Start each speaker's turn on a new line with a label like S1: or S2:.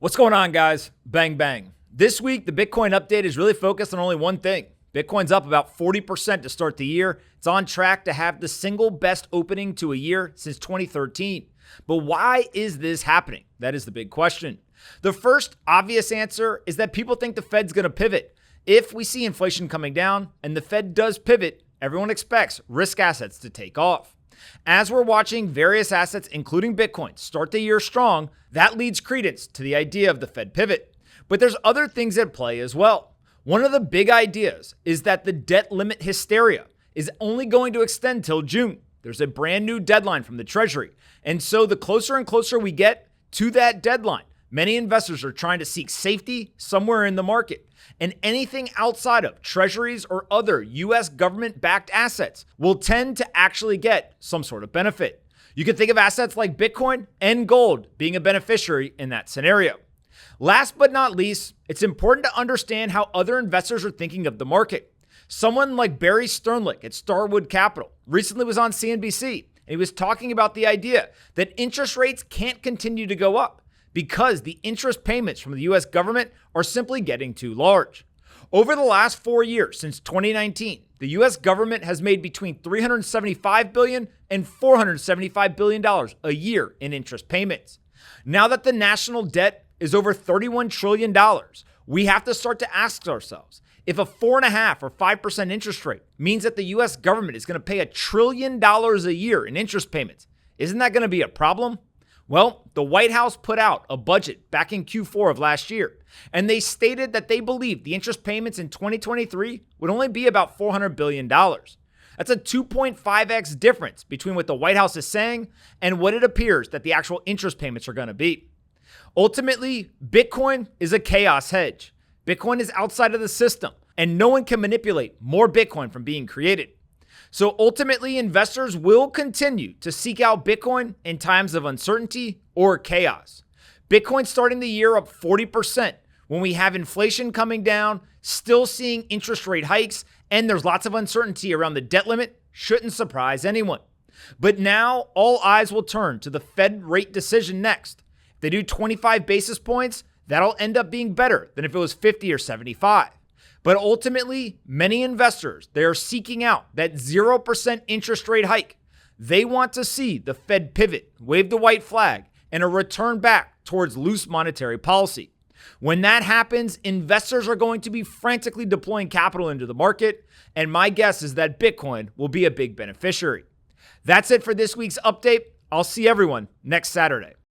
S1: What's going on, guys? Bang, bang. This week, the Bitcoin update is really focused on only one thing. Bitcoin's up about 40% to start the year. It's on track to have the single best opening to a year since 2013. But why is this happening? That is the big question. The first obvious answer is that people think the Fed's going to pivot. If we see inflation coming down and the Fed does pivot, everyone expects risk assets to take off. As we're watching various assets, including Bitcoin, start the year strong, that leads credence to the idea of the Fed pivot. But there's other things at play as well. One of the big ideas is that the debt limit hysteria is only going to extend till June. There's a brand new deadline from the Treasury. And so the closer and closer we get to that deadline, many investors are trying to seek safety somewhere in the market. And anything outside of treasuries or other U.S. government-backed assets will tend to actually get some sort of benefit. You can think of assets like Bitcoin and gold being a beneficiary in that scenario. Last but not least, it's important to understand how other investors are thinking of the market. Someone like Barry Sternlicht at Starwood Capital recently was on CNBC, and he was talking about the idea that interest rates can't continue to go up because the interest payments from the U.S. government are simply getting too large. Over the last 4 years, since 2019, the U.S. government has made between $375 billion and $475 billion a year in interest payments. Now that the national debt is over $31 trillion, we have to start to ask ourselves, if a 4.5% or 5% interest rate means that the U.S. government is going to pay $1 trillion a year in interest payments, isn't that going to be a problem? Well, the White House put out a budget back in Q4 of last year, and they stated that they believed the interest payments in 2023 would only be about $400 billion. That's a 2.5x difference between what the White House is saying and what it appears that the actual interest payments are going to be. Ultimately, Bitcoin is a chaos hedge. Bitcoin is outside of the system, and no one can manipulate more Bitcoin from being created. So ultimately, investors will continue to seek out Bitcoin in times of uncertainty or chaos. Bitcoin starting the year up 40% when we have inflation coming down, still seeing interest rate hikes, and there's lots of uncertainty around the debt limit, shouldn't surprise anyone. But now all eyes will turn to the Fed rate decision next. If they do 25 basis points, that'll end up being better than if it was 50 or 75. But ultimately, many investors, they are seeking out that 0% interest rate hike. They want to see the Fed pivot, wave the white flag, and a return back towards loose monetary policy. When that happens, investors are going to be frantically deploying capital into the market, and my guess is that Bitcoin will be a big beneficiary. That's it for this week's update. I'll see everyone next Saturday.